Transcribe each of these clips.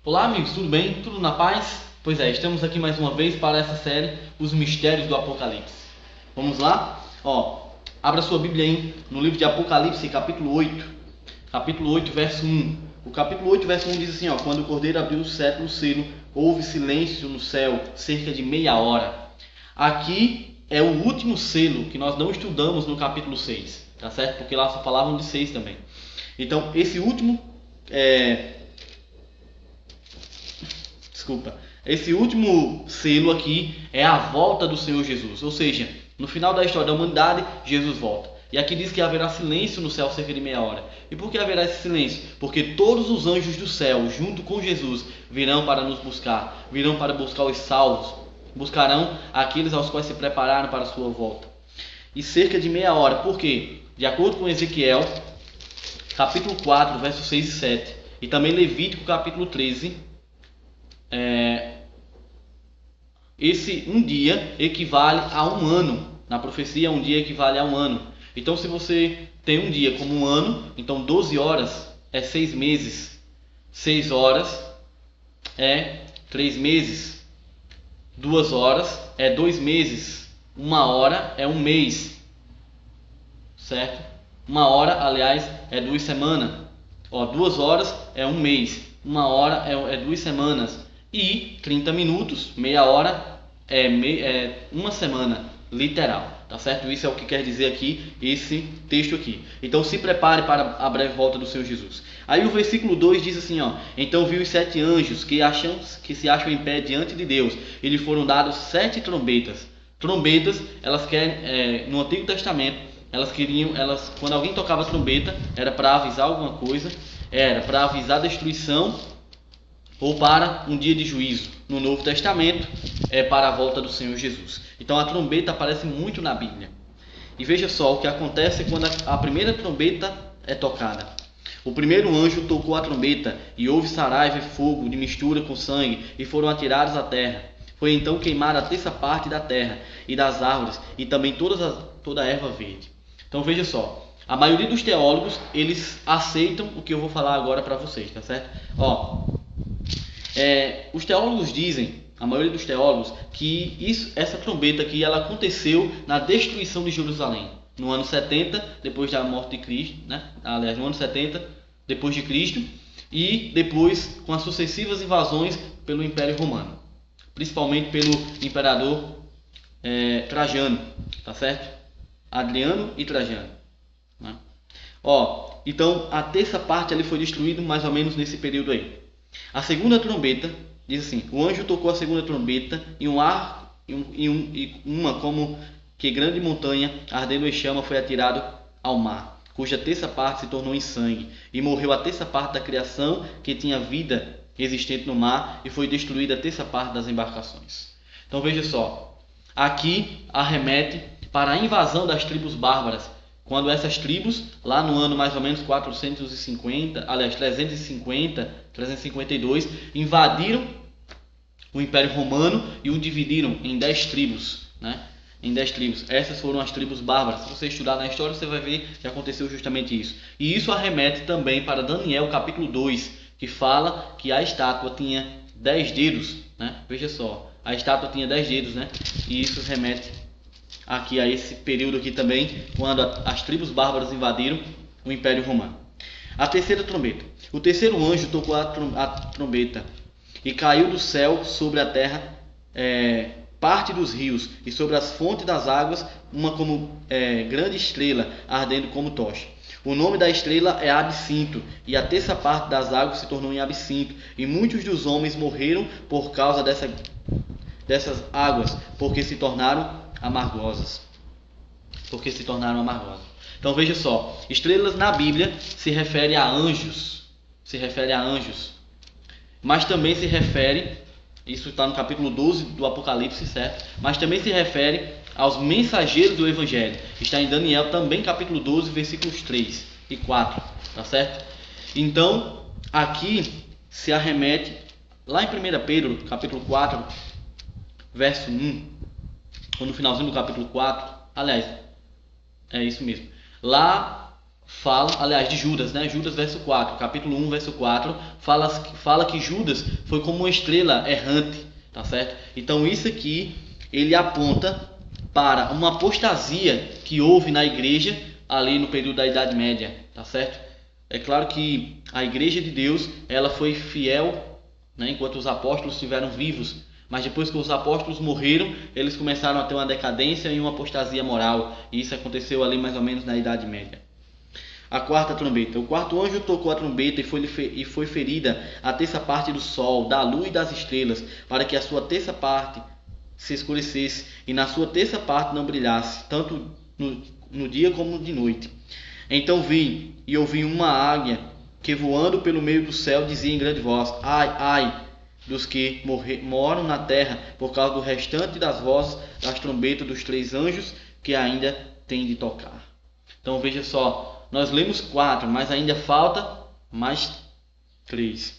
Olá amigos, tudo bem? Tudo na paz? Pois é, estamos aqui mais uma vez para essa série, Os Mistérios do Apocalipse. Vamos lá? Abra sua Bíblia aí no livro de Apocalipse, capítulo 8. Capítulo 8, verso 1. O capítulo 8, verso 1 diz assim, quando o Cordeiro abriu o sétimo selo, houve silêncio no céu, cerca de meia hora. Aqui é o último selo que nós não estudamos no capítulo 6, tá certo? Porque lá só falavam de 6 também. Então, esse último esse último selo aqui é a volta do Senhor Jesus. Ou seja, no final da história da humanidade, Jesus volta. E aqui diz que haverá silêncio no céu cerca de meia hora. E por que haverá esse silêncio? Porque todos os anjos do céu, junto com Jesus, virão para nos buscar. Virão para buscar os salvos. Buscarão aqueles aos quais se prepararam para a sua volta. E cerca de meia hora. Por quê? De acordo com Ezequiel, capítulo 4, versos 6 e 7. E também Levítico, capítulo 13. Esse um dia equivale a um ano. Na profecia, um dia equivale a um ano. Então, se você tem um dia como um ano, então 12 horas é 6 meses. 6 horas é 3 meses. 2 horas é 2 meses. 1 hora é um mês. Certo? 1 hora, aliás, é 2 semanas. 2 horas é um mês. 1 hora é 2 semanas. E 30 minutos, meia hora, é uma semana, literal, tá certo? Isso é o que quer dizer aqui, esse texto aqui. Então se prepare para a breve volta do Senhor Jesus. Aí o versículo 2 diz assim, então viu os 7 anjos que se acham em pé diante de Deus, e lhe foram dados 7 trombetas. Trombetas, elas querem, no Antigo Testamento, quando alguém tocava trombeta, era para avisar alguma coisa, era para avisar a destruição, ou para um dia de juízo. No Novo Testamento é para a volta do Senhor Jesus. Então a trombeta aparece muito na Bíblia. E veja só o que acontece quando a primeira trombeta é tocada. O primeiro anjo tocou a trombeta, e houve saraiva e fogo de mistura com sangue, e foram atirados à terra. Foi então queimada a terça parte da terra e das árvores, e também toda a erva verde. Então veja só, a maioria dos teólogos, eles aceitam o que eu vou falar agora para vocês, tá certo? Os teólogos dizem, a maioria dos teólogos, que essa trombeta aqui ela aconteceu na destruição de Jerusalém, no ano 70 depois da morte de Cristo, né? Aliás, no ano 70 depois de Cristo, e depois com as sucessivas invasões pelo Império Romano, principalmente pelo imperador Trajano, tá certo? Adriano e Trajano, né? Então a terça parte ali foi destruída mais ou menos nesse período aí. A segunda trombeta, diz assim, o anjo tocou a segunda trombeta, e uma como que grande montanha, ardendo em chama, foi atirado ao mar, cuja terça parte se tornou em sangue, e morreu a terça parte da criação que tinha vida existente no mar, e foi destruída a terça parte das embarcações. Então veja só, aqui arremete para a invasão das tribos bárbaras, quando essas tribos, lá no ano mais ou menos 352, invadiram o Império Romano e o dividiram em 10 tribos, né? Em 10 tribos. Essas foram as tribos bárbaras. Se você estudar na história, você vai ver que aconteceu justamente isso. E isso arremete também para Daniel capítulo 2, que fala que a estátua tinha 10 dedos, né? Veja só, a estátua tinha 10 dedos, né? E isso remete aqui a esse período aqui também, quando as tribos bárbaras invadiram o Império Romano. A terceira trombeta. O terceiro anjo tocou a trombeta, e caiu do céu sobre a terra parte dos rios, e sobre as fontes das águas uma como grande estrela, ardendo como tocha. O nome da estrela é Absinto, e a terça parte das águas se tornou em absinto, e muitos dos homens morreram por causa dessas águas, porque se tornaram amargosas. Então veja só, estrelas na Bíblia se refere a anjos. Mas também se refere, isso está no capítulo 12 do Apocalipse, certo? Mas também se refere aos mensageiros do Evangelho. Está em Daniel também, capítulo 12, versículos 3 e 4, tá certo? Então, aqui se arremete, lá em 1 Pedro, capítulo 4, verso 1, ou no finalzinho do capítulo 4, aliás, é isso mesmo. Lá fala, aliás, de Judas, né? Judas verso 4, capítulo 1, verso 4, fala que Judas foi como uma estrela errante, tá certo? Então isso aqui, ele aponta para uma apostasia que houve na igreja ali no período da Idade Média, tá certo? É claro que a igreja de Deus, ela foi fiel, né, enquanto os apóstolos estiveram vivos, mas depois que os apóstolos morreram, eles começaram a ter uma decadência e uma apostasia moral, e isso aconteceu ali mais ou menos na Idade Média. A quarta trombeta. O quarto anjo tocou a trombeta e foi ferida a terça parte do sol, da lua e das estrelas, para que a sua terça parte se escurecesse e na sua terça parte não brilhasse, tanto no dia como de noite. Então vi e ouvi uma águia que voando pelo meio do céu dizia em grande voz: ai, ai dos que moram na terra, por causa do restante das vozes das trombetas dos 3 anjos que ainda têm de tocar. Então veja só, nós lemos 4, mas ainda falta mais 3.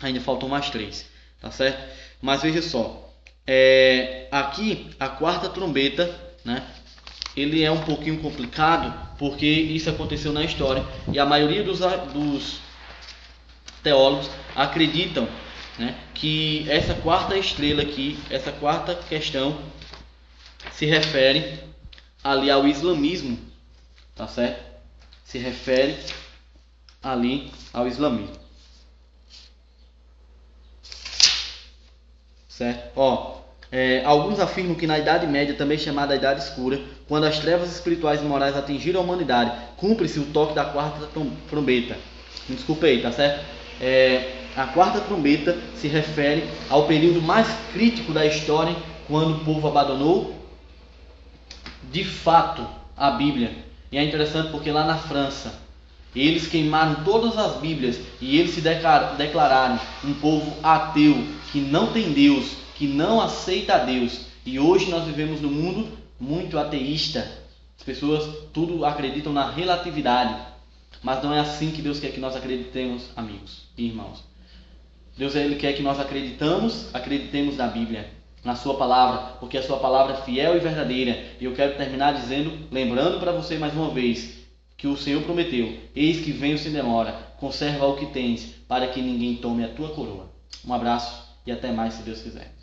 Ainda faltam mais 3, tá certo? Mas veja só, aqui a quarta trombeta, né? Ele é um pouquinho complicado porque isso aconteceu na história e a maioria dos teólogos acreditam, né, que essa quarta estrela aqui, essa quarta questão se refere ali ao islamismo, tá certo? Se refere ali ao islamismo, certo? Alguns afirmam que na Idade Média, também chamada Idade Escura, quando as trevas espirituais e morais atingiram a humanidade, cumpre-se o toque da quarta trombeta. Me desculpe aí, tá certo? A quarta trombeta se refere ao período mais crítico da história, quando o povo abandonou de fato a Bíblia. E é interessante porque lá na França, eles queimaram todas as Bíblias e eles se declararam um povo ateu, que não tem Deus, que não aceita a Deus. E hoje nós vivemos num mundo muito ateísta. As pessoas tudo acreditam na relatividade. Mas não é assim que Deus quer que nós acreditemos, amigos e irmãos. Deus ele quer que nós acreditemos na Bíblia, na sua palavra, porque a sua palavra é fiel e verdadeira. E eu quero terminar lembrando para você mais uma vez, que o Senhor prometeu: eis que venho sem demora, conserva o que tens, para que ninguém tome a tua coroa. Um abraço e até mais, se Deus quiser.